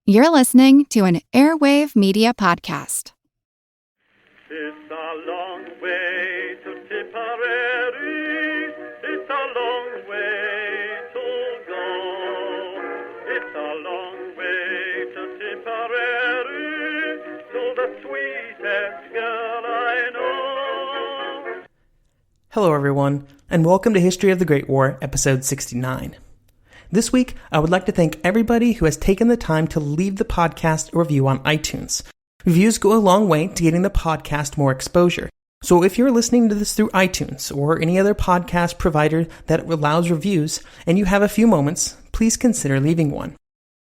You're listening to an Airwave Media Podcast. It's a long way to Tipperary. It's a long way to go. It's a long way to Tipperary, to the sweetest girl I know. Hello everyone, and welcome to History of the Great War, episode 69. This week, I would like to thank everybody who has taken the time to leave the podcast a review on iTunes. Reviews go a long way to getting the podcast more exposure. So if you're listening to this through iTunes or any other podcast provider that allows reviews, and you have a few moments, please consider leaving one.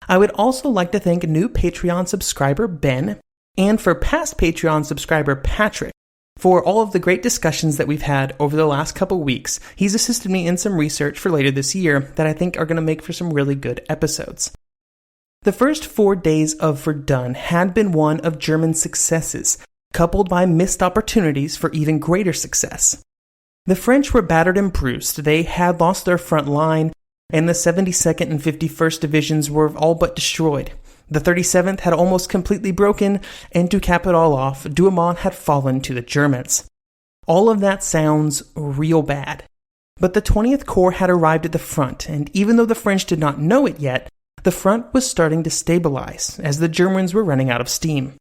I would also like to thank new Patreon subscriber Ben, and for past Patreon subscriber Patrick, for all of the great discussions that we've had over the last couple weeks. He's assisted me in some research for later this year that I think are going to make for some really good episodes. The first 4 days of Verdun had been one of German successes, coupled by missed opportunities for even greater success. The French were battered and bruised, they had lost their front line, and the 72nd and 51st Divisions were all but destroyed. The 37th had almost completely broken, and to cap it all off, Douaumont had fallen to the Germans. All of that sounds real bad. But the 20th Corps had arrived at the front, and even though the French did not know it yet, the front was starting to stabilize, as the Germans were running out of steam.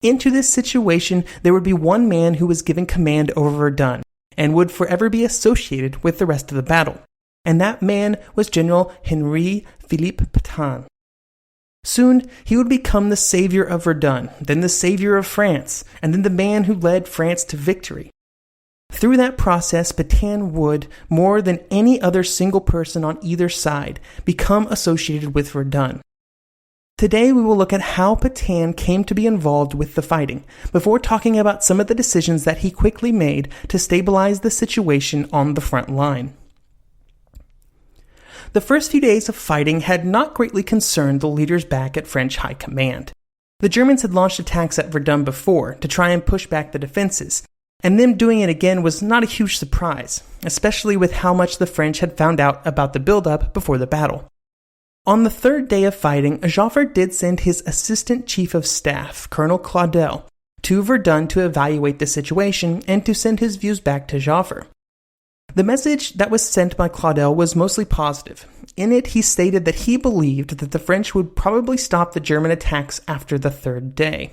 Into this situation, there would be one man who was given command over Verdun, and would forever be associated with the rest of the battle. And that man was General Henri Phillipe Petain. Soon, he would become the savior of Verdun, then the savior of France, and then the man who led France to victory. Through that process, Petain would, more than any other single person on either side, become associated with Verdun. Today, we will look at how Petain came to be involved with the fighting, before talking about some of the decisions that he quickly made to stabilize the situation on the front line. The first few days of fighting had not greatly concerned the leaders back at French High Command. The Germans had launched attacks at Verdun before to try and push back the defenses, and them doing it again was not a huge surprise, especially with how much the French had found out about the build-up before the battle. On the third day of fighting, Joffre did send his Assistant Chief of Staff, Colonel Claudel, to Verdun to evaluate the situation and to send his views back to Joffre. The message that was sent by Claudel was mostly positive. In it, he stated that he believed that the French would probably stop the German attacks after the third day.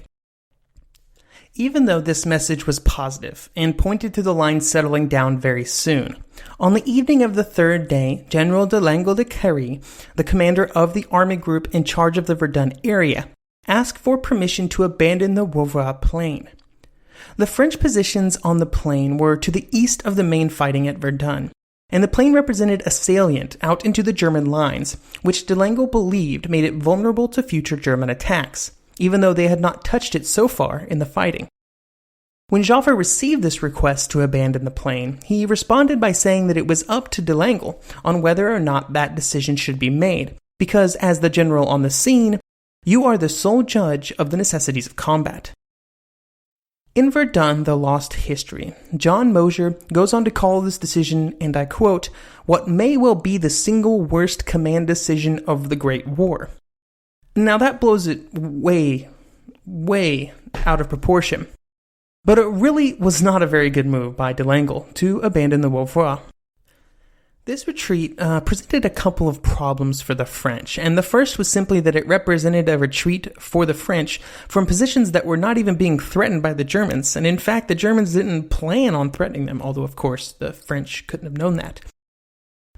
Even though this message was positive and pointed to the line settling down very soon, on the evening of the third day, General de Langle de Carry, the commander of the army group in charge of the Verdun area, asked for permission to abandon the Woevre plain. The French positions on the plain were to the east of the main fighting at Verdun, and the plain represented a salient out into the German lines, which de Langle believed made it vulnerable to future German attacks, even though they had not touched it so far in the fighting. When Joffre received this request to abandon the plain, he responded by saying that it was up to de Langle on whether or not that decision should be made, because as the general on the scene, you are the sole judge of the necessities of combat. In Verdun, the Lost History, John Mosier goes on to call this decision, and I quote, what may well be the single worst command decision of the Great War. Now that blows it way out of proportion. But it really was not a very good move by de Langle to abandon the Woevre. This retreat presented a couple of problems for the French, and the first was simply that it represented a retreat for the French from positions that were not even being threatened by the Germans, and in fact the Germans didn't plan on threatening them, although of course the French couldn't have known that.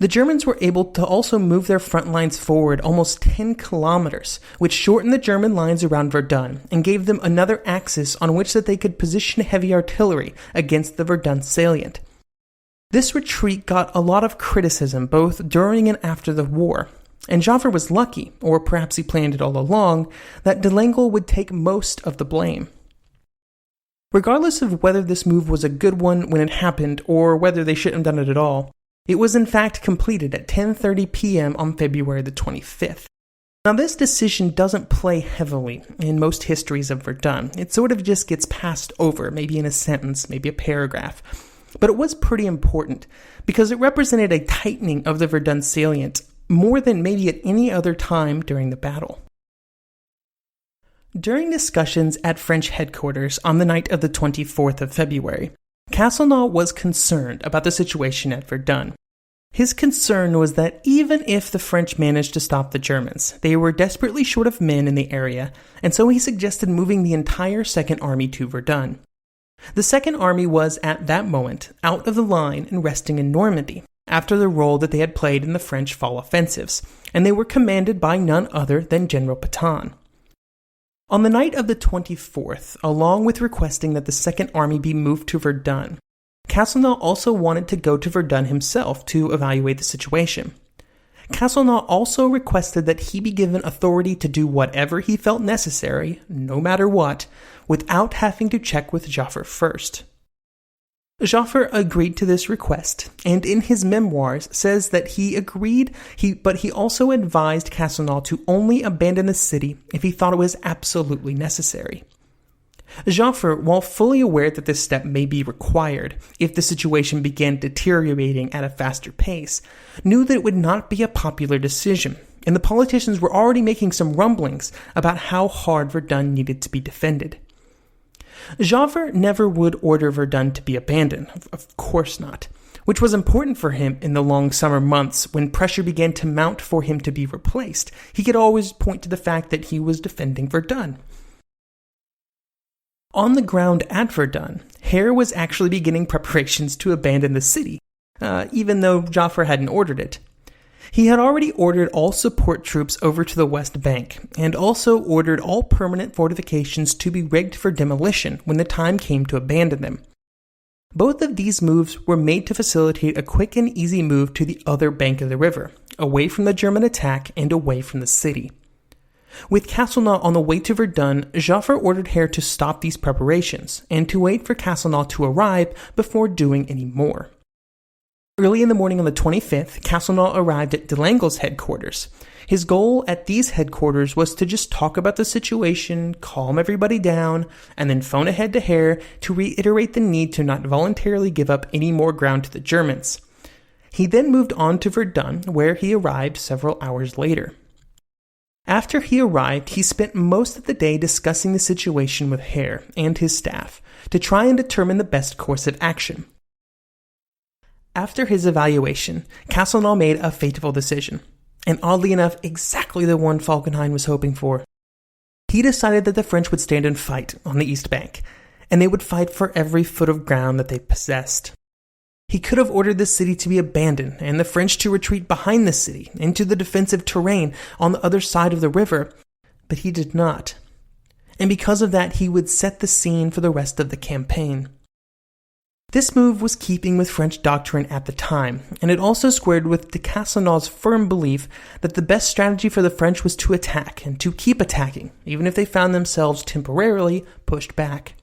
The Germans were able to also move their front lines forward almost 10 kilometers, which shortened the German lines around Verdun and gave them another axis on which that they could position heavy artillery against the Verdun salient. This retreat got a lot of criticism both during and after the war, and Joffre was lucky, or perhaps he planned it all along, that de Langle would take most of the blame. Regardless of whether this move was a good one when it happened or whether they shouldn't have done it at all, it was in fact completed at 10:30 p.m. on February the 25th. Now this decision doesn't play heavily in most histories of Verdun. It sort of just gets passed over, maybe in a sentence, maybe a paragraph. But it was pretty important because it represented a tightening of the Verdun salient more than maybe at any other time during the battle. During discussions at French headquarters on the night of the 24th of February, Castelnau was concerned about the situation at Verdun. His concern was that even if the French managed to stop the Germans, they were desperately short of men in the area, and so he suggested moving the entire Second Army to Verdun. The Second Army was, at that moment, out of the line and resting in Normandy, after the role that they had played in the French fall offensives, and they were commanded by none other than General Petain. On the night of the 24th, along with requesting that the Second Army be moved to Verdun, Castelnau also wanted to go to Verdun himself to evaluate the situation. Castelnau also requested that he be given authority to do whatever he felt necessary, no matter what, without having to check with Joffre first. Joffre agreed to this request, and in his memoirs says that he agreed, but he also advised Castelnau to only abandon the city if he thought it was absolutely necessary. Joffre, while fully aware that this step may be required if the situation began deteriorating at a faster pace, knew that it would not be a popular decision, and the politicians were already making some rumblings about how hard Verdun needed to be defended. Joffre never would order Verdun to be abandoned, of course not, which was important for him in the long summer months when pressure began to mount for him to be replaced. He could always point to the fact that he was defending Verdun. On the ground at Verdun, Hare was actually beginning preparations to abandon the city, even though Joffre hadn't ordered it. He had already ordered all support troops over to the West Bank, and also ordered all permanent fortifications to be rigged for demolition when the time came to abandon them. Both of these moves were made to facilitate a quick and easy move to the other bank of the river, away from the German attack and away from the city. With Castelnau on the way to Verdun, Joffre ordered Hare to stop these preparations, and to wait for Castelnau to arrive before doing any more. Early in the morning on the 25th, Castelnau arrived at Delangle's headquarters. His goal at these headquarters was to just talk about the situation, calm everybody down, and then phone ahead to Hare to reiterate the need to not voluntarily give up any more ground to the Germans. He then moved on to Verdun, where he arrived several hours later. After he arrived, he spent most of the day discussing the situation with Hare and his staff to try and determine the best course of action. After his evaluation, Castelnau made a fateful decision, and oddly enough, exactly the one Falkenhayn was hoping for. He decided that the French would stand and fight on the East Bank, and they would fight for every foot of ground that they possessed. He could have ordered the city to be abandoned and the French to retreat behind the city into the defensive terrain on the other side of the river, but he did not. And because of that, he would set the scene for the rest of the campaign. This move was keeping with French doctrine at the time, and it also squared with de Castelnau's firm belief that the best strategy for the French was to attack and to keep attacking, even if they found themselves temporarily pushed back.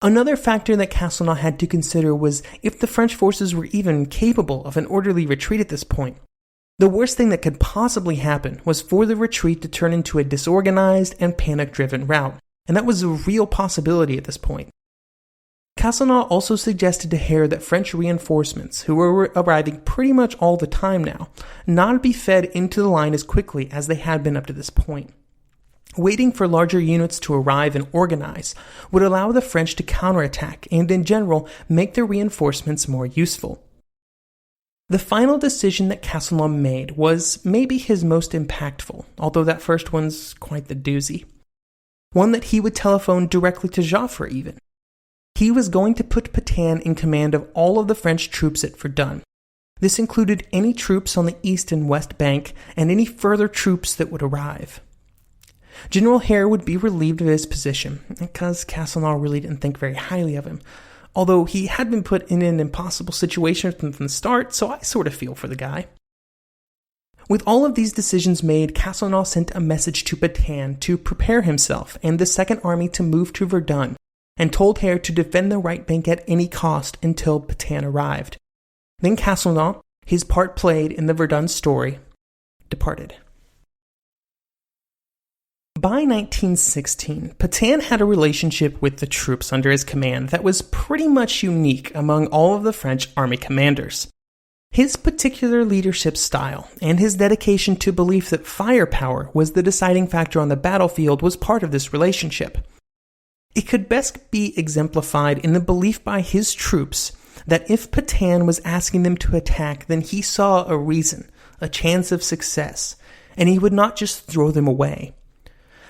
Another factor that Castelnau had to consider was if the French forces were even capable of an orderly retreat at this point. The worst thing that could possibly happen was for the retreat to turn into a disorganized and panic-driven rout, and that was a real possibility at this point. Castelnau also suggested to Hare that French reinforcements, who were arriving pretty much all the time now, not be fed into the line as quickly as they had been up to this point. Waiting for larger units to arrive and organize would allow the French to counterattack and, in general, make their reinforcements more useful. The final decision that Castelnau made was maybe his most impactful, although that first one's quite the doozy. One that he would telephone directly to Joffre even. He was going to put Petain in command of all of the French troops at Verdun. This included any troops on the east and west bank and any further troops that would arrive. General Hare would be relieved of his position, because Castelnau really didn't think very highly of him, although he had been put in an impossible situation from the start, so I sort of feel for the guy. With all of these decisions made, Castelnau sent a message to Petain to prepare himself and the Second Army to move to Verdun, and told Hare to defend the right bank at any cost until Petain arrived. Then Castelnau, his part played in the Verdun story, departed. By 1916, Petain had a relationship with the troops under his command that was pretty much unique among all of the French army commanders. His particular leadership style and his dedication to belief that firepower was the deciding factor on the battlefield was part of this relationship. It could best be exemplified in the belief by his troops that if Petain was asking them to attack, then he saw a reason, a chance of success, and he would not just throw them away.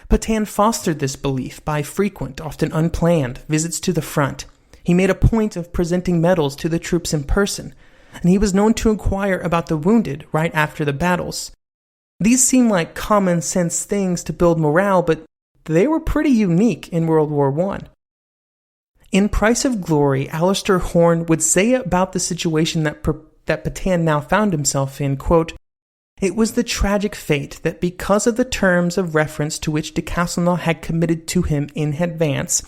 Petain fostered this belief by frequent, often unplanned, visits to the front. He made a point of presenting medals to the troops in person, and he was known to inquire about the wounded right after the battles. These seem like common sense things to build morale, but they were pretty unique in World War I. In Price of Glory, Alistair Horn would say about the situation that Petain now found himself in, quote, "It was the tragic fate that because of the terms of reference to which de Castelnau had committed to him in advance,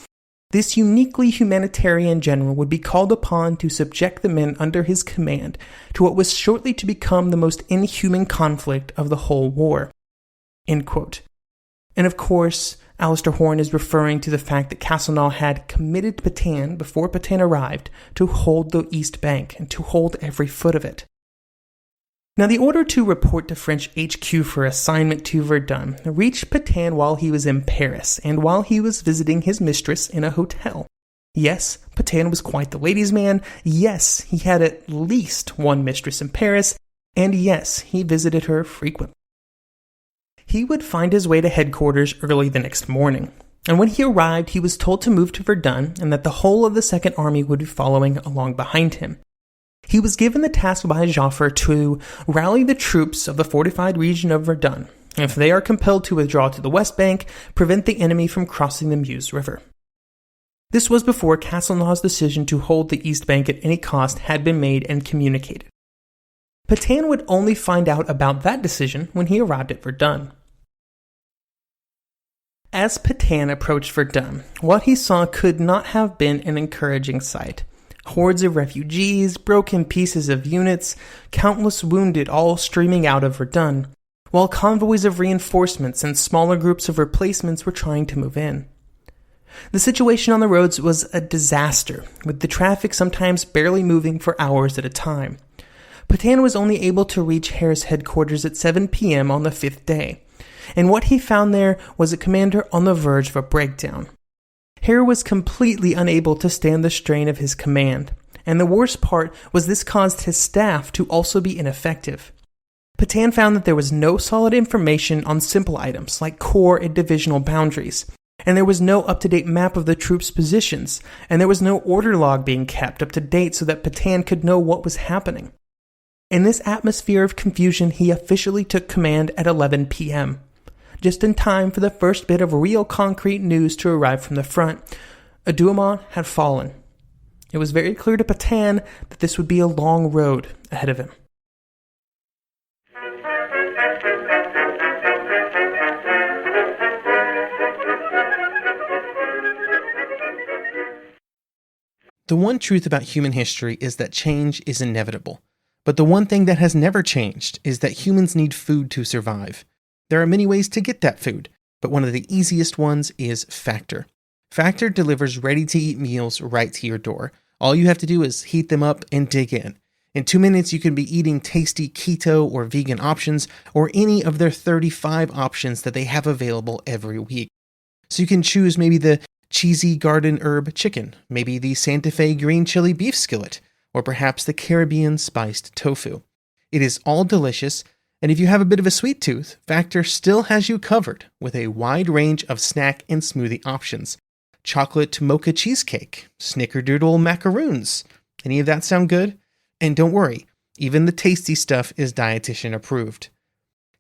this uniquely humanitarian general would be called upon to subject the men under his command to what was shortly to become the most inhuman conflict of the whole war." End quote. And of course, Alistair Horn is referring to the fact that Castelnau had committed Petain, before Petain arrived, to hold the East Bank and to hold every foot of it. Now, the order to report to French HQ for assignment to Verdun reached Petain while he was in Paris and while he was visiting his mistress in a hotel. Yes, Petain was quite the ladies' man. Yes, he had at least one mistress in Paris. And yes, he visited her frequently. He would find his way to headquarters early the next morning. And when he arrived, he was told to move to Verdun and that the whole of the Second Army would be following along behind him. He was given the task by Joffre to rally the troops of the fortified region of Verdun. If they are compelled to withdraw to the West Bank, prevent the enemy from crossing the Meuse River. This was before Castelnau's decision to hold the East Bank at any cost had been made and communicated. Petain would only find out about that decision when he arrived at Verdun. As Petain approached Verdun, what he saw could not have been an encouraging sight. Hordes of refugees, broken pieces of units, countless wounded all streaming out of Verdun, while convoys of reinforcements and smaller groups of replacements were trying to move in. The situation on the roads was a disaster, with the traffic sometimes barely moving for hours at a time. Petain was only able to reach Heer's headquarters at 7 p.m. on the 5th day, and what he found there was a commander on the verge of a breakdown. Heer was completely unable to stand the strain of his command, and the worst part was this caused his staff to also be ineffective. Petain found that there was no solid information on simple items like corps and divisional boundaries, and there was no up-to-date map of the troops' positions, and there was no order log being kept up to date so that Petain could know what was happening. In this atmosphere of confusion, he officially took command at 11 p.m., just in time for the first bit of real concrete news to arrive from the front. A Douaumont had fallen. It was very clear to Petain that this would be a long road ahead of him. The one truth about human history is that change is inevitable. But the one thing that has never changed is that humans need food to survive. There are many ways to get that food, but one of the easiest ones is Factor. Factor delivers ready-to-eat meals right to your door. All you have to do is heat them up and dig in. In 2 minutes, you can be eating tasty keto or vegan options, or any of their 35 options that they have available every week. So you can choose maybe the cheesy garden herb chicken, maybe the Santa Fe green chili beef skillet, or perhaps the Caribbean spiced tofu. It is all delicious, and if you have a bit of a sweet tooth, Factor still has you covered with a wide range of snack and smoothie options. Chocolate mocha cheesecake, snickerdoodle macaroons. Any of that sound good? And don't worry, even the tasty stuff is dietitian approved.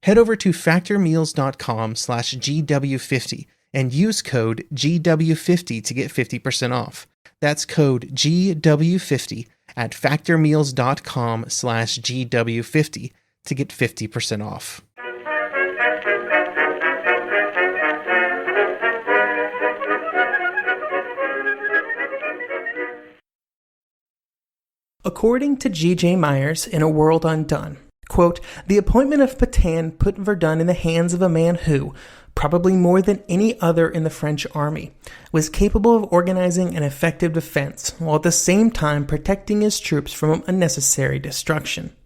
Head over to factormeals.com/GW50 and use code GW50 to get 50% off. That's code GW50 at factormeals.com/GW50 to get 50% off. According to G.J. Myers in A World Undone, quote, "The appointment of Petain put Verdun in the hands of a man who, probably more than any other in the French army, was capable of organizing an effective defense, while at the same time protecting his troops from unnecessary destruction."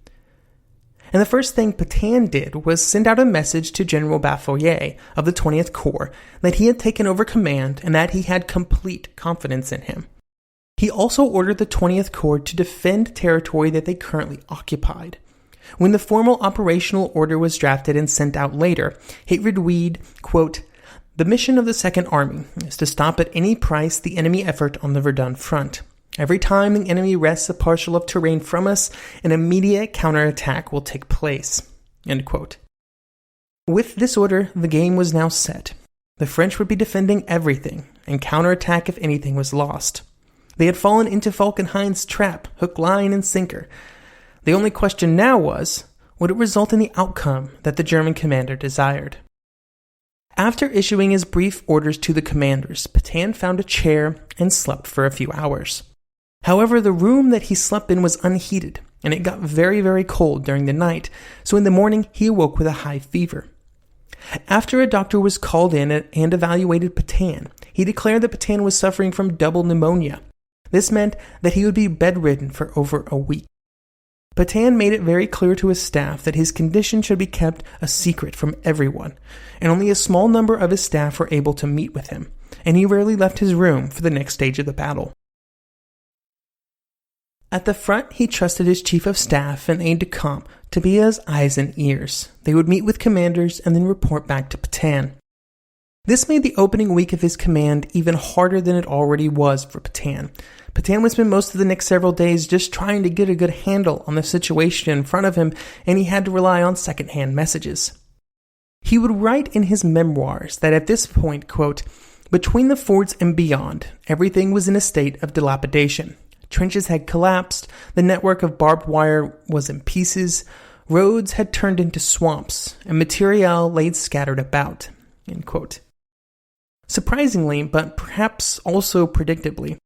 And the first thing Petain did was send out a message to General Baffoyer of the 20th Corps that he had taken over command and that he had complete confidence in him. He also ordered the 20th Corps to defend territory that they currently occupied. When the formal operational order was drafted and sent out later, it would read, quote, "The mission of the Second Army is to stop at any price the enemy effort on the Verdun front. Every time the enemy wrests a parcel of terrain from us, an immediate counterattack will take place." End quote. With this order, the game was now set. The French would be defending everything, and counterattack if anything was lost. They had fallen into Falkenhayn's trap, hook, line, and sinker. The only question now was, would it result in the outcome that the German commander desired? After issuing his brief orders to the commanders, Petain found a chair and slept for a few hours. However, the room that he slept in was unheated, and it got very, very cold during the night, so in the morning he awoke with a high fever. After a doctor was called in and evaluated Petain, he declared that Petain was suffering from double pneumonia. This meant that he would be bedridden for over a week. Petain made it very clear to his staff that his condition should be kept a secret from everyone, and only a small number of his staff were able to meet with him, and he rarely left his room for the next stage of the battle. At the front, he trusted his chief of staff and aide-de-camp to be his eyes and ears. They would meet with commanders and then report back to Petain. This made the opening week of his command even harder than it already was for Petain. Petain would spend most of the next several days just trying to get a good handle on the situation in front of him, and he had to rely on second-hand messages. He would write in his memoirs that at this point, quote, "Between the fords and beyond, everything was in a state of dilapidation. Trenches had collapsed, the network of barbed wire was in pieces, roads had turned into swamps, and material lay scattered about." End quote. Surprisingly, but perhaps also predictably,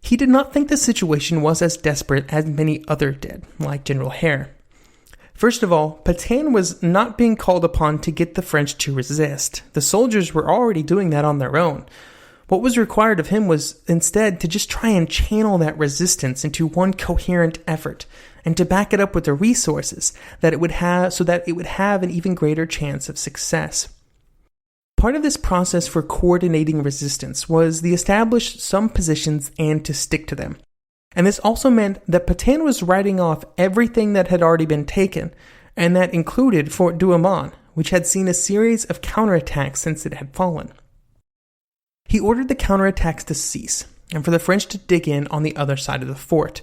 he did not think the situation was as desperate as many others did, like General Henri. First of all, Petain was not being called upon to get the French to resist. The soldiers were already doing that on their own. What was required of him was instead to just try and channel that resistance into one coherent effort, and to back it up with the resources that it would have so that it would have an even greater chance of success. Part of this process for coordinating resistance was to establish some positions and to stick to them. And this also meant that Petain was writing off everything that had already been taken, and that included Fort Douaumont, which had seen a series of counterattacks since it had fallen. He ordered the counterattacks to cease, and for the French to dig in on the other side of the fort.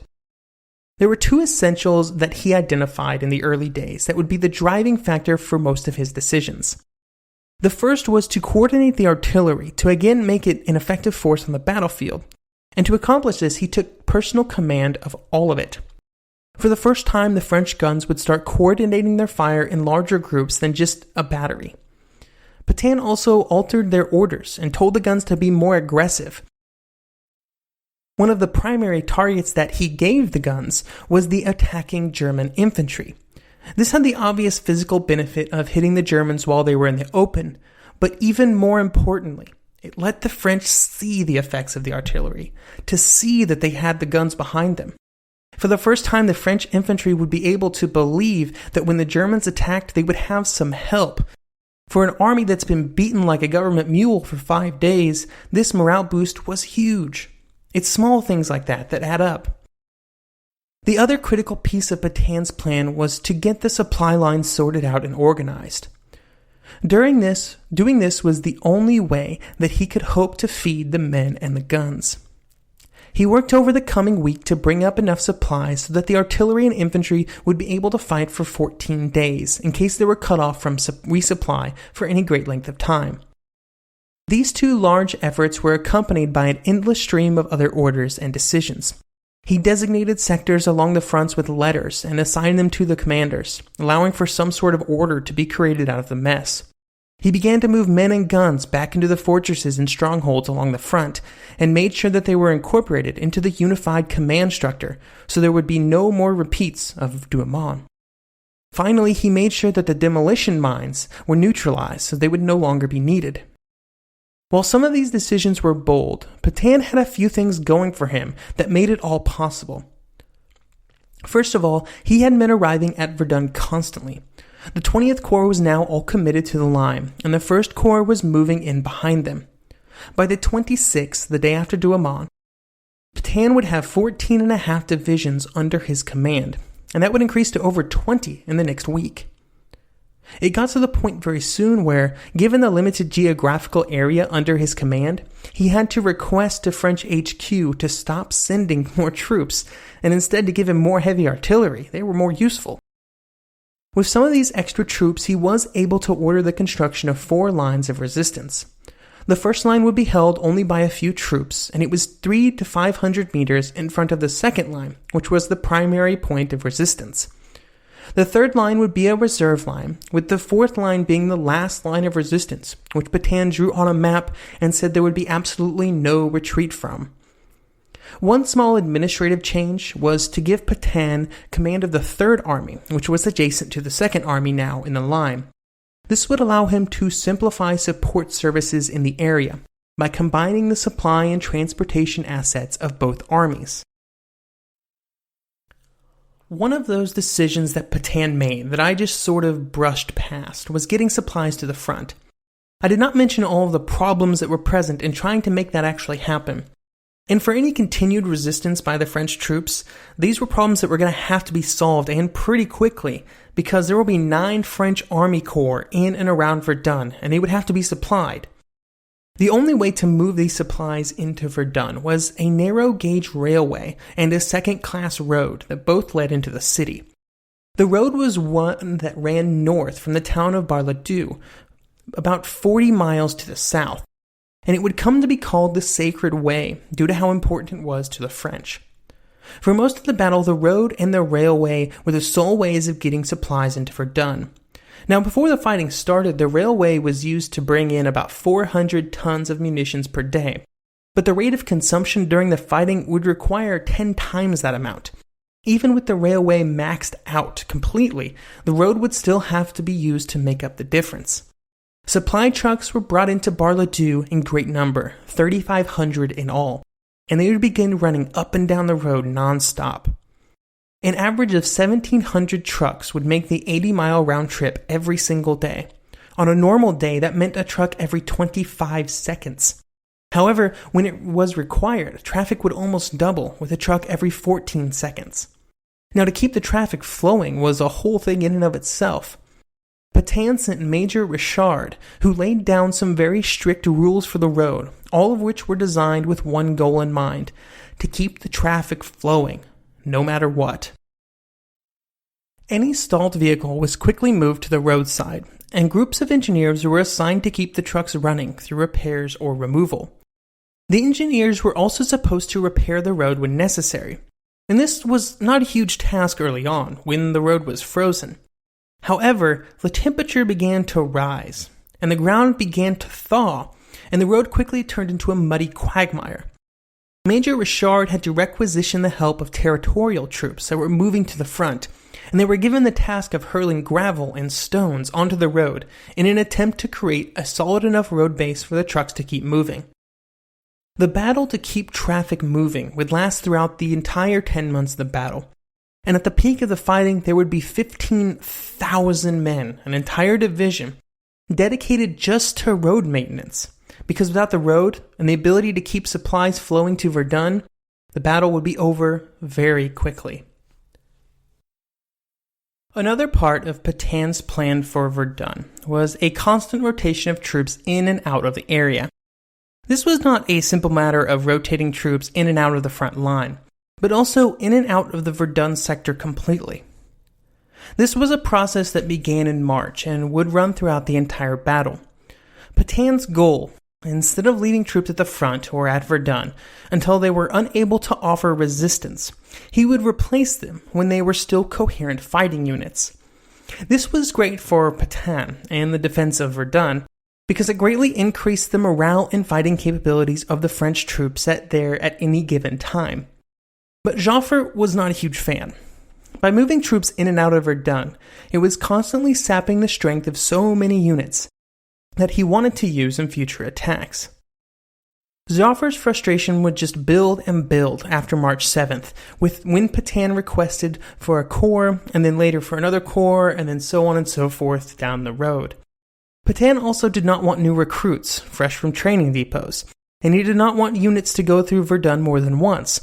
There were two essentials that he identified in the early days that would be the driving factor for most of his decisions. The first was to coordinate the artillery to again make it an effective force on the battlefield, and to accomplish this he took personal command of all of it. For the first time, the French guns would start coordinating their fire in larger groups than just a battery. Petain also altered their orders and told the guns to be more aggressive. One of the primary targets that he gave the guns was the attacking German infantry. This had the obvious physical benefit of hitting the Germans while they were in the open, but even more importantly, it let the French see the effects of the artillery, to see that they had the guns behind them. For the first time, the French infantry would be able to believe that when the Germans attacked, they would have some help. For an army that's been beaten like a government mule for 5 days, this morale boost was huge. It's small things like that add up. The other critical piece of Petain's plan was to get the supply lines sorted out and organized. Doing this was the only way that he could hope to feed the men and the guns. He worked over the coming week to bring up enough supplies so that the artillery and infantry would be able to fight for 14 days in case they were cut off from resupply for any great length of time. These two large efforts were accompanied by an endless stream of other orders and decisions. He designated sectors along the fronts with letters and assigned them to the commanders, allowing for some sort of order to be created out of the mess. He began to move men and guns back into the fortresses and strongholds along the front, and made sure that they were incorporated into the unified command structure, so there would be no more repeats of Douaumont. Finally, he made sure that the demolition mines were neutralized so they would no longer be needed. While some of these decisions were bold, Petain had a few things going for him that made it all possible. First of all, he had men arriving at Verdun constantly. The 20th Corps was now all committed to the line, and the 1st Corps was moving in behind them. By the 26th, the day after Douaumont, Petain would have 14.5 divisions under his command, and that would increase to over 20 in the next week. It got to the point very soon where, given the limited geographical area under his command, he had to request to French HQ to stop sending more troops and instead to give him more heavy artillery. They were more useful. With some of these extra troops, he was able to order the construction of 4 lines of resistance. The first line would be held only by a few troops, and it was 300 to 500 meters in front of the second line, which was the primary point of resistance. The third line would be a reserve line, with the fourth line being the last line of resistance, which Petain drew on a map and said there would be absolutely no retreat from. One small administrative change was to give Petain command of the Third Army, which was adjacent to the Second Army now in the line. This would allow him to simplify support services in the area by combining the supply and transportation assets of both armies. One of those decisions that Petain made that I just sort of brushed past was getting supplies to the front. I did not mention all of the problems that were present in trying to make that actually happen. And for any continued resistance by the French troops, these were problems that were going to have to be solved, and pretty quickly, because there will be 9 French army corps in and around Verdun, and they would have to be supplied. The only way to move these supplies into Verdun was a narrow-gauge railway and a second-class road that both led into the city. The road was one that ran north from the town of Bar-le-Duc, about 40 miles to the south, and it would come to be called the Sacred Way due to how important it was to the French. For most of the battle, the road and the railway were the sole ways of getting supplies into Verdun. Now, before the fighting started, the railway was used to bring in about 400 tons of munitions per day, but the rate of consumption during the fighting would require 10 times that amount. Even with the railway maxed out completely, the road would still have to be used to make up the difference. Supply trucks were brought into Bar-le-Duc in great number, 3,500 in all, and they would begin running up and down the road non-stop. An average of 1,700 trucks would make the 80-mile round trip every single day. On a normal day, that meant a truck every 25 seconds. However, when it was required, traffic would almost double, with a truck every 14 seconds. Now, to keep the traffic flowing was a whole thing in and of itself. Petain sent Major Richard, who laid down some very strict rules for the road, all of which were designed with one goal in mind: to keep the traffic flowing, no matter what. Any stalled vehicle was quickly moved to the roadside, and groups of engineers were assigned to keep the trucks running through repairs or removal. The engineers were also supposed to repair the road when necessary, and this was not a huge task early on, when the road was frozen. However, the temperature began to rise, and the ground began to thaw, and the road quickly turned into a muddy quagmire. Major Richard had to requisition the help of territorial troops that were moving to the front, and they were given the task of hurling gravel and stones onto the road in an attempt to create a solid enough road base for the trucks to keep moving. The battle to keep traffic moving would last throughout the entire 10 months of the battle, and at the peak of the fighting there would be 15,000 men, an entire division, dedicated just to road maintenance. Because without the road and the ability to keep supplies flowing to Verdun, the battle would be over very quickly. Another part of Petain's plan for Verdun was a constant rotation of troops in and out of the area. This was not a simple matter of rotating troops in and out of the front line, but also in and out of the Verdun sector completely. This was a process that began in March and would run throughout the entire battle. Petain's goal, instead of leading troops at the front or at Verdun until they were unable to offer resistance, he would replace them when they were still coherent fighting units. This was great for Petain and the defense of Verdun because it greatly increased the morale and fighting capabilities of the French troops at any given time. But Joffre was not a huge fan. By moving troops in and out of Verdun, it was constantly sapping the strength of so many units that he wanted to use in future attacks. Joffre's frustration would just build and build after March 7th, when Petain requested for a corps, and then later for another corps, and then so on and so forth down the road. Petain also did not want new recruits, fresh from training depots, and he did not want units to go through Verdun more than once.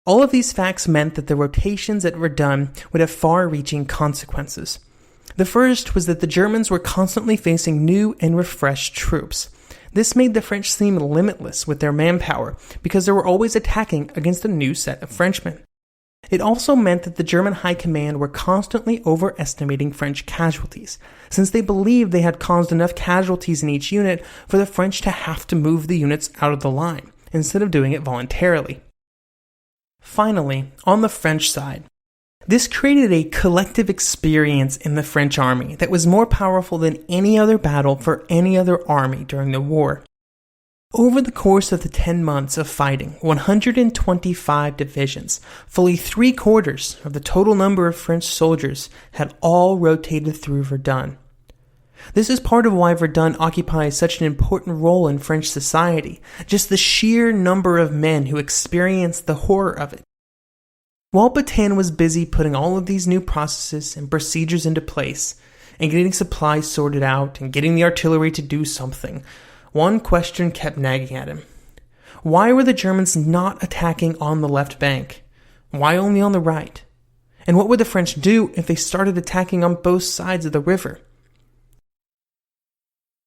All of these facts meant that the rotations at Verdun would have far-reaching consequences. The first was that the Germans were constantly facing new and refreshed troops. This made the French seem limitless with their manpower, because they were always attacking against a new set of Frenchmen. It also meant that the German high command were constantly overestimating French casualties, since they believed they had caused enough casualties in each unit for the French to have to move the units out of the line, instead of doing it voluntarily. Finally, on the French side, this created a collective experience in the French army that was more powerful than any other battle for any other army during the war. Over the course of the 10 months of fighting, 125 divisions, fully 3/4 of the total number of French soldiers, had all rotated through Verdun. This is part of why Verdun occupies such an important role in French society, just the sheer number of men who experienced the horror of it. While Petain was busy putting all of these new processes and procedures into place, and getting supplies sorted out, and getting the artillery to do something, one question kept nagging at him. Why were the Germans not attacking on the left bank? Why only on the right? And what would the French do if they started attacking on both sides of the river?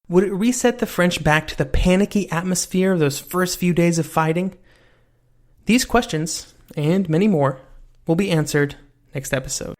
Would it reset the French back to the panicky atmosphere of those first few days of fighting? These questions, and many more, will be answered next episode.